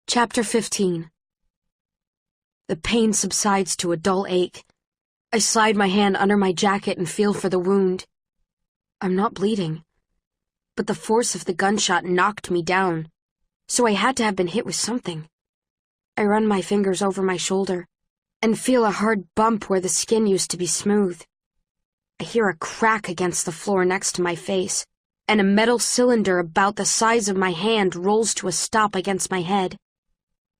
Chapter 15. The pain subsides to a dull ache. I slide my hand under my jacket and feel for the wound. I'm not bleeding, but the force of the gunshot knocked me down, so I had to have been hit with something. I run my fingers over my shoulder and feel a hard bump where the skin used to be smooth. I hear a crack against the floor next to my face, and a metal cylinder about the size of my hand rolls to a stop against my head.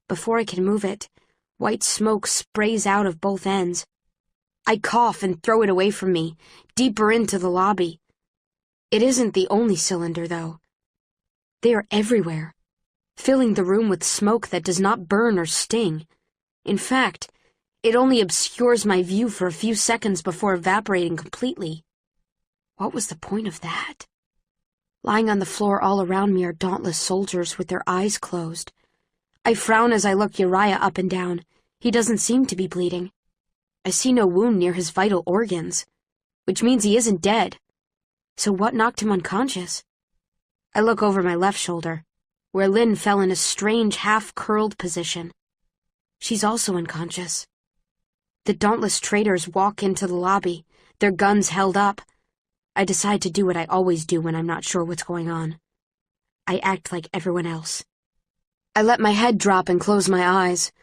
Before I can move it, white smoke sprays out of both ends. I cough and throw it away from me, deeper into the lobby. It isn't the only cylinder, though. They are everywhere, filling the room with smoke that does not burn or sting. In fact, it only obscures my view for a few seconds before evaporating completely. What was the point of that? Lying on the floor all around me are dauntless soldiers with their eyes closed. I frown as I look Uriah up and down. He doesn't seem to be bleeding. I see no wound near his vital organs, which means he isn't dead. So what knocked him unconscious? I look over my left shoulder, where Lynn fell in a strange half-curled position. She's also unconscious. The dauntless traitors walk into the lobby, their guns held up. I decide to do what I always do when I'm not sure what's going on. I act like everyone else. I let my head drop and close my eyes.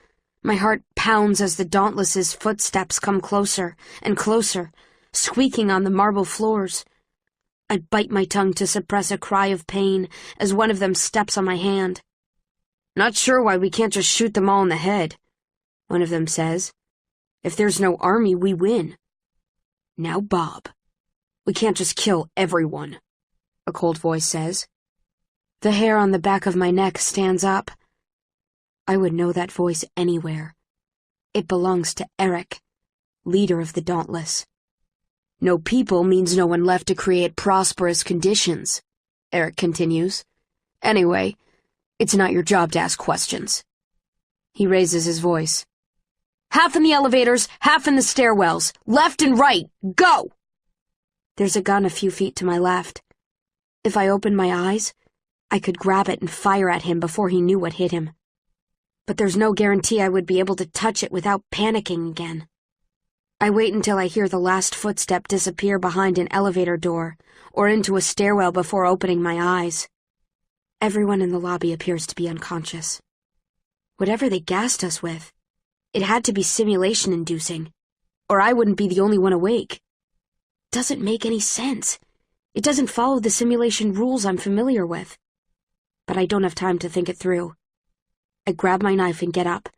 My heart pounds as the Dauntless's footsteps come closer and closer, squeaking on the marble floors. I bite my tongue to suppress a cry of pain as one of them steps on my hand. "Not sure why we can't just shoot them all in the head," one of them says. "If there's no army, we win." "Now, Bob, we can't just kill everyone," a cold voice says. The hair on the back of my neck stands up. I would know that voice anywhere. It belongs to Eric, leader of the Dauntless. "No people means no one left to create prosperous conditions," Eric continues. "Anyway, it's not your job to ask questions." He raises his voice. "Half in the elevators, half in the stairwells. Left and right, go!" There's a gun a few feet to my left. If I opened my eyes, I could grab it and fire at him before he knew what hit him. But there's no guarantee I would be able to touch it without panicking again. I wait until I hear the last footstep disappear behind an elevator door or into a stairwell before opening my eyes. Everyone in the lobby appears to be unconscious. Whatever they gassed us with, it had to be simulation-inducing, or I wouldn't be the only one awake. Doesn't make any sense. It doesn't follow the simulation rules I'm familiar with. But I don't have time to think it through. I grab my knife and get up,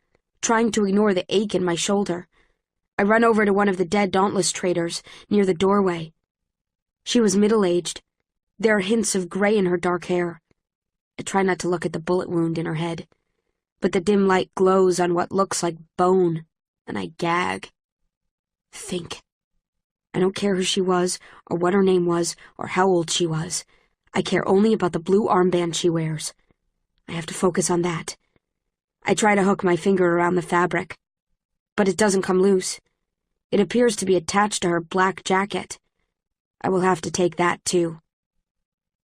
trying to ignore the ache in my shoulder. I run over to one of the dead Dauntless traitors near the doorway. She was middle-aged. There are hints of gray in her dark hair. I try not to look at the bullet wound in her head, but the dim light glows on what looks like bone, and I gag. Think. I don't care who she was, or what her name was, or how old she was. I care only about the blue armband she wears. I have to focus on that. I try to hook my finger around the fabric, but it doesn't come loose. It appears to be attached to her black jacket. I will have to take that, too.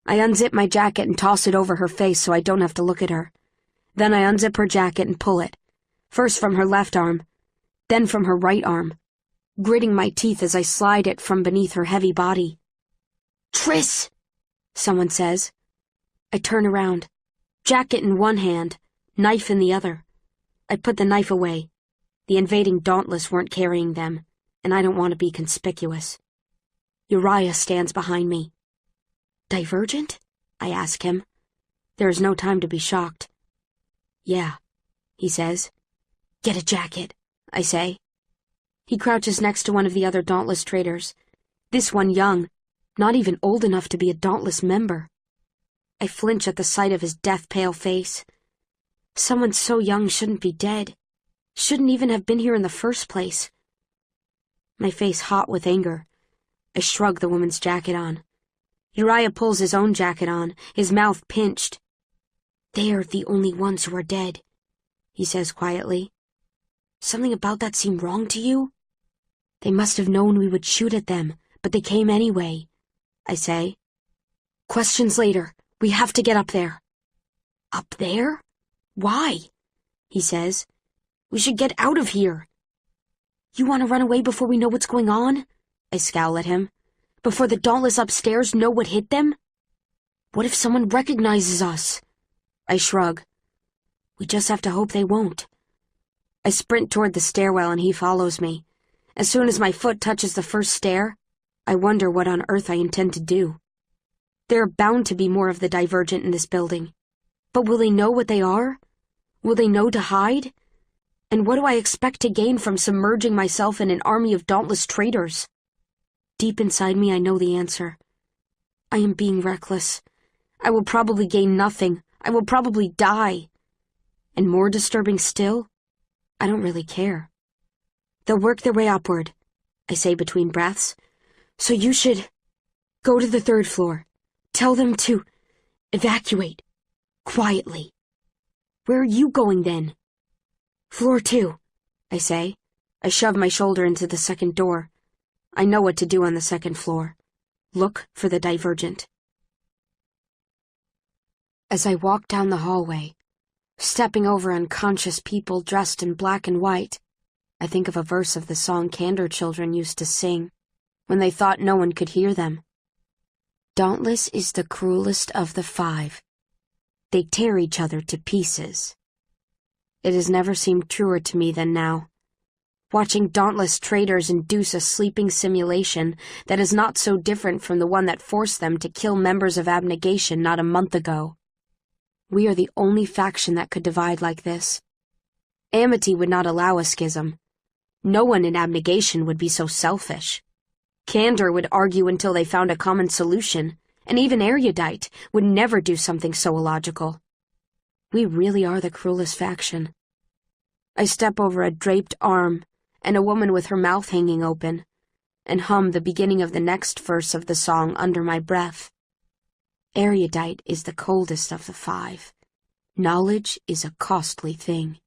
I unzip my jacket and toss it over her face so I don't have to look at her. Then I unzip her jacket and pull it, first from her left arm, then from her right arm, gritting my teeth as I slide it from beneath her heavy body. "Triss!" someone says. I turn around, jacket in one hand, knife in the other. I put the knife away. The invading Dauntless weren't carrying them, and I don't want to be conspicuous. Uriah stands behind me. "Divergent?" I ask him. There is no time to be shocked. "Yeah," he says. "Get a jacket," I say. He crouches next to one of the other Dauntless traitors. This one young, not even old enough to be a Dauntless member. I flinch at the sight of his death-pale face. Someone so young shouldn't be dead. Shouldn't even have been here in the first place. My face hot with anger. I shrug the woman's jacket on. Uriah pulls his own jacket on, his mouth pinched. "They're the only ones who are dead," he says quietly. "Something about that seem wrong to you?" "They must have known we would shoot at them, but they came anyway," I say. "Questions later. We have to get up there." "Up there? Why?" he says. "We should get out of here." "You want to run away before we know what's going on?" I scowl at him. "Before the Dauntless upstairs know what hit them? What if someone recognizes us?" I shrug. "We just have to hope they won't." I sprint toward the stairwell and he follows me. As soon as my foot touches the first stair, I wonder what on earth I intend to do. There are bound to be more of the Divergent in this building. But will they know what they are? Will they know to hide? And what do I expect to gain from submerging myself in an army of dauntless traitors? Deep inside me, I know the answer. I am being reckless. I will probably gain nothing. I will probably die. And more disturbing still, I don't really care. "They'll work their way upward," I say between breaths. "So you should go to the 3rd floor. Tell them to evacuate. Quietly." "Where are you going then?" "Floor 2, I say. I shove my shoulder into the 2nd door. I know what to do on the 2nd floor. Look for the Divergent. As I walk down the hallway, stepping over unconscious people dressed in black and white, I think of a verse of the song Candor children used to sing when they thought no one could hear them. "Dauntless is the cruelest of the 5. They tear each other to pieces." It has never seemed truer to me than now, watching dauntless traitors induce a sleeping simulation that is not so different from the one that forced them to kill members of Abnegation not a month ago. We are the only faction that could divide like this. Amity would not allow a schism. No one in Abnegation would be so selfish. Candor would argue until they found a common solution, and even Erudite would never do something so illogical. We really are the cruelest faction. I step over a draped arm and a woman with her mouth hanging open, and hum the beginning of the next verse of the song under my breath. Erudite is the coldest of the 5. Knowledge is a costly thing.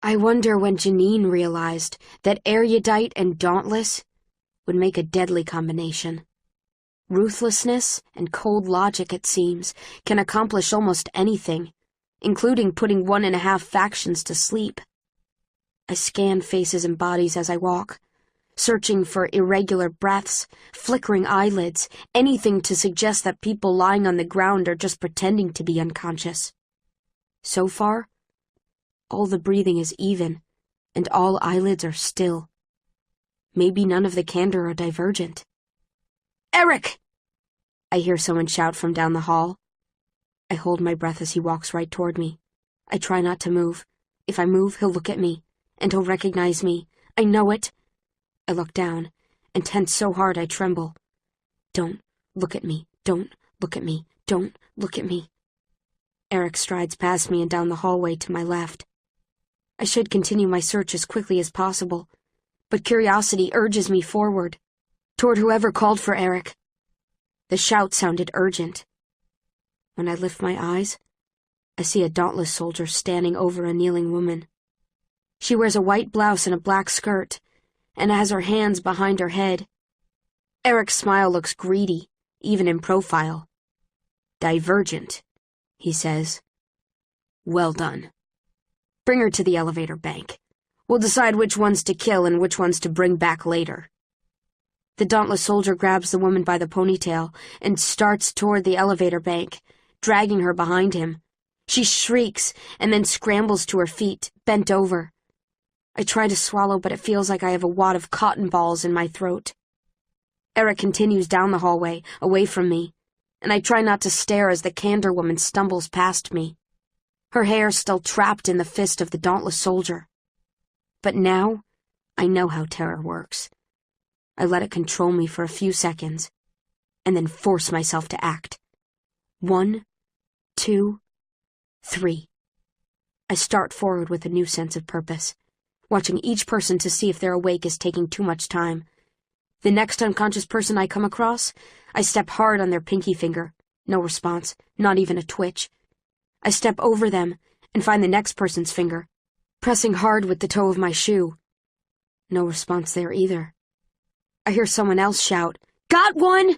I wonder when Janine realized that Erudite and Dauntless would make a deadly combination. Ruthlessness and cold logic, it seems, can accomplish almost anything, including putting 1.5 factions to sleep. I scan faces and bodies as I walk, searching for irregular breaths, flickering eyelids, anything to suggest that people lying on the ground are just pretending to be unconscious. So far, all the breathing is even, and all eyelids are still. Maybe none of the Candor are Divergent. "Eric!" I hear someone shout from down the hall. I hold my breath as he walks right toward me. I try not to move. If I move, he'll look at me, and he'll recognize me. I know it. I look down, and tense so hard I tremble. "Don't look at me. Don't look at me. Don't look at me." Eric strides past me and down the hallway to my left. I should continue my search as quickly as possible, but curiosity urges me forward, toward whoever called for Eric. The shout sounded urgent. When I lift my eyes, I see a dauntless soldier standing over a kneeling woman. She wears a white blouse and a black skirt, and has her hands behind her head. Eric's smile looks greedy, even in profile. "Divergent," he says. "Well done. Bring her to the elevator bank. We'll decide which ones to kill and which ones to bring back later." The dauntless soldier grabs the woman by the ponytail and starts toward the elevator bank, dragging her behind him. She shrieks and then scrambles to her feet, bent over. I try to swallow, but it feels like I have a wad of cotton balls in my throat. Eric continues down the hallway, away from me, and I try not to stare as the Candor woman stumbles past me. Her hair still trapped in the fist of the dauntless soldier. But now, I know how terror works. I let it control me for a few seconds, and then force myself to act. 1, 2, 3. I start forward with a new sense of purpose, watching each person to see if their awake is taking too much time. The next unconscious person I come across, I step hard on their pinky finger. No response, not even a twitch. I step over them and find the next person's finger, pressing hard with the toe of my shoe. No response there either. I hear someone else shout, "Got one!"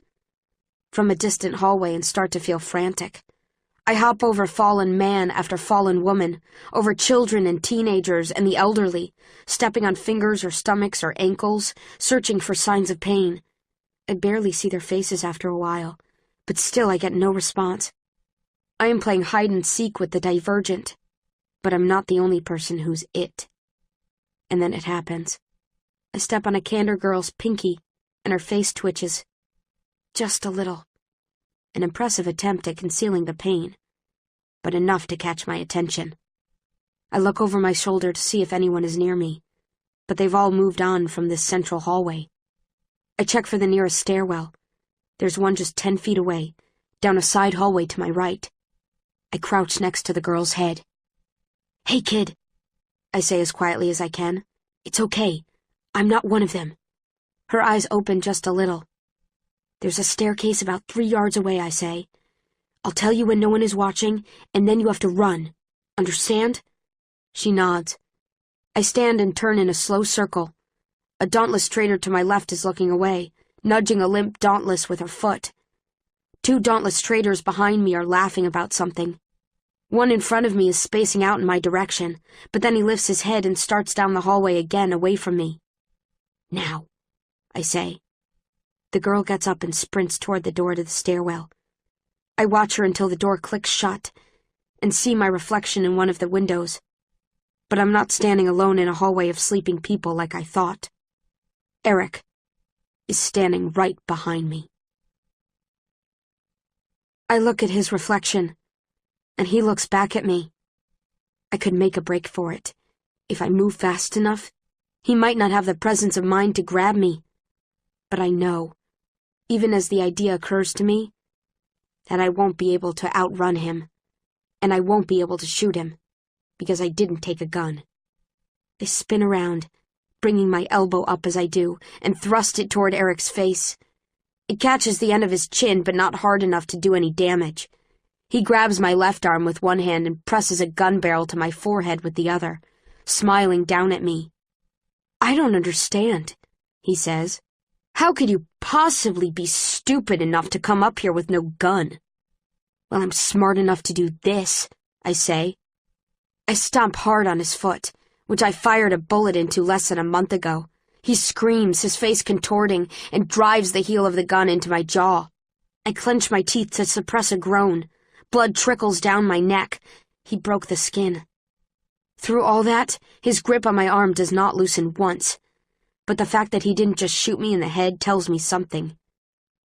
from a distant hallway and start to feel frantic. I hop over fallen man after fallen woman, over children and teenagers and the elderly, stepping on fingers or stomachs or ankles, searching for signs of pain. I barely see their faces after a while, but still I get no response. I am playing hide-and-seek with the Divergent, but I'm not the only person who's it. And then it happens. I step on a Candor girl's pinky, and her face twitches. Just a little. An impressive attempt at concealing the pain, but enough to catch my attention. I look over my shoulder to see if anyone is near me, but they've all moved on from this central hallway. I check for the nearest stairwell. There's one just 10 feet away, down a side hallway to my right. I crouch next to the girl's head. "Hey, kid," I say as quietly as I can. "It's okay. I'm not one of them." Her eyes open just a little. "There's a staircase about 3 yards away," I say. "I'll tell you when no one is watching, and then you have to run. Understand?" She nods. I stand and turn in a slow circle. A Dauntless trader to my left is looking away, nudging a limp Dauntless with her foot. 2 Dauntless traders behind me are laughing about something. One in front of me is spacing out in my direction, but then he lifts his head and starts down the hallway again away from me. "Now," I say. The girl gets up and sprints toward the door to the stairwell. I watch her until the door clicks shut and see my reflection in one of the windows. But I'm not standing alone in a hallway of sleeping people like I thought. Eric is standing right behind me. I look at his reflection, and he looks back at me. I could make a break for it. If I move fast enough, he might not have the presence of mind to grab me. But I know, even as the idea occurs to me, that I won't be able to outrun him, and I won't be able to shoot him, because I didn't take a gun. I spin around, bringing my elbow up as I do, and thrust it toward Eric's face. It catches the end of his chin, but not hard enough to do any damage. He grabs my left arm with one hand and presses a gun barrel to my forehead with the other, smiling down at me. "I don't understand," he says. "How could you possibly be stupid enough to come up here with no gun?" "Well, I'm smart enough to do this," I say. I stomp hard on his foot, which I fired a bullet into less than a month ago. He screams, his face contorting, and drives the heel of the gun into my jaw. I clench my teeth to suppress a groan. Blood trickles down my neck. He broke the skin. Through all that, his grip on my arm does not loosen once. But the fact that he didn't just shoot me in the head tells me something.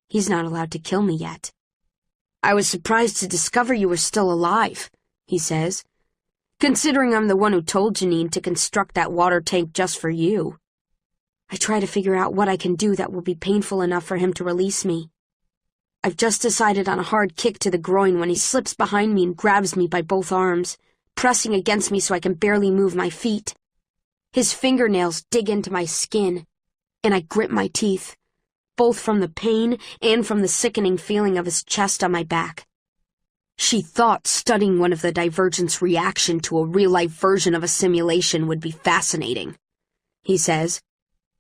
He's not allowed to kill me yet. "I was surprised to discover you were still alive," he says, "considering I'm the one who told Janine to construct that water tank just for you." I try to figure out what I can do that will be painful enough for him to release me. I've just decided on a hard kick to the groin when he slips behind me and grabs me by both arms, pressing against me so I can barely move my feet. His fingernails dig into my skin, and I grip my teeth, both from the pain and from the sickening feeling of his chest on my back. She thought studying one of the Divergent's reaction to a real-life version of a simulation would be fascinating, he says,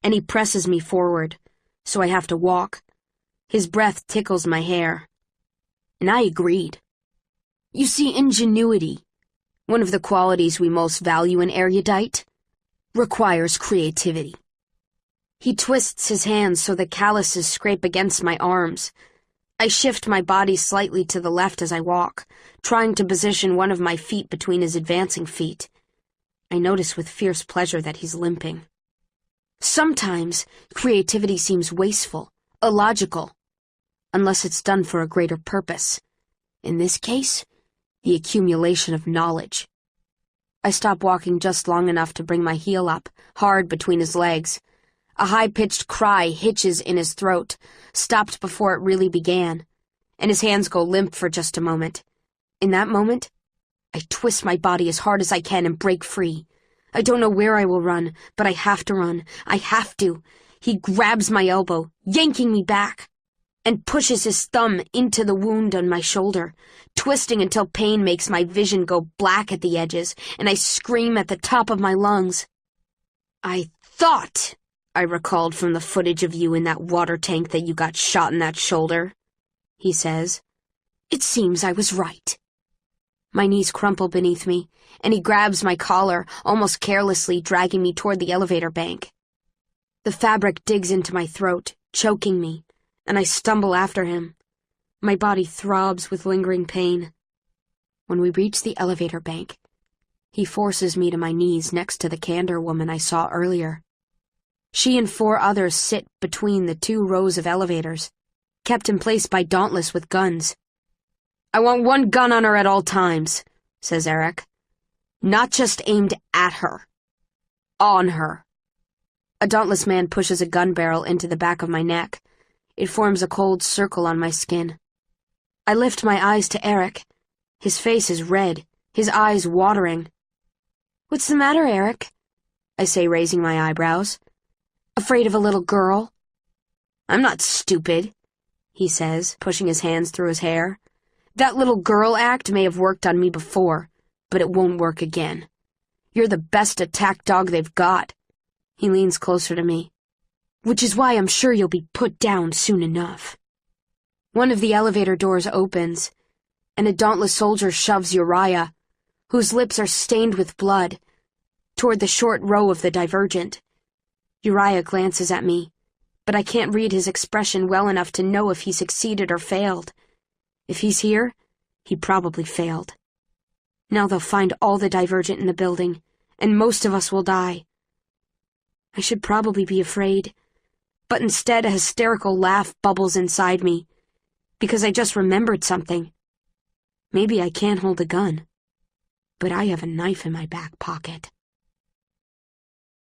and he presses me forward, so I have to walk. His breath tickles my hair. And I agreed. You see, ingenuity, one of the qualities we most value in erudite, requires creativity. He twists his hands so the calluses scrape against my arms. I shift my body slightly to the left as I walk, trying to position one of my feet between his advancing feet. I notice with fierce pleasure that he's limping. Sometimes creativity seems wasteful, illogical, unless it's done for a greater purpose. In this case, the accumulation of knowledge. I stop walking just long enough to bring my heel up, hard between his legs. A high-pitched cry hitches in his throat, stopped before it really began, and his hands go limp for just a moment. In that moment, I twist my body as hard as I can and break free. I don't know where I will run, but I have to run. I have to. He grabs my elbow, yanking me back, and pushes his thumb into the wound on my shoulder, twisting until pain makes my vision go black at the edges, and I scream at the top of my lungs. "I thought I recalled from the footage of you in that water tank that you got shot in that shoulder," he says. "It seems I was right." My knees crumple beneath me, and he grabs my collar, almost carelessly dragging me toward the elevator bank. The fabric digs into my throat, choking me, and I stumble after him. My body throbs with lingering pain. When we reach the elevator bank, he forces me to my knees next to the candor woman I saw earlier. She and 4 others sit between the 2 rows of elevators, kept in place by Dauntless with guns. "I want 1 gun on her at all times," says Eric. "Not just aimed at her. On her." A Dauntless man pushes a gun barrel into the back of my neck. It forms a cold circle on my skin. I lift my eyes to Eric. His face is red, his eyes watering. "What's the matter, Eric?" I say, raising my eyebrows. "Afraid of a little girl?" "I'm not stupid," he says, pushing his hands through his hair. "That little girl act may have worked on me before, but it won't work again. You're the best attack dog they've got." He leans closer to me. "Which is why I'm sure you'll be put down soon enough." One of the elevator doors opens, and a Dauntless soldier shoves Uriah, whose lips are stained with blood, toward the short row of the divergent. Uriah glances at me, but I can't read his expression well enough to know if he succeeded or failed. If he's here, he probably failed. Now they'll find all the divergent in the building, and most of us will die. I should probably be afraid, but instead a hysterical laugh bubbles inside me, because I just remembered something. Maybe I can't hold a gun, but I have a knife in my back pocket.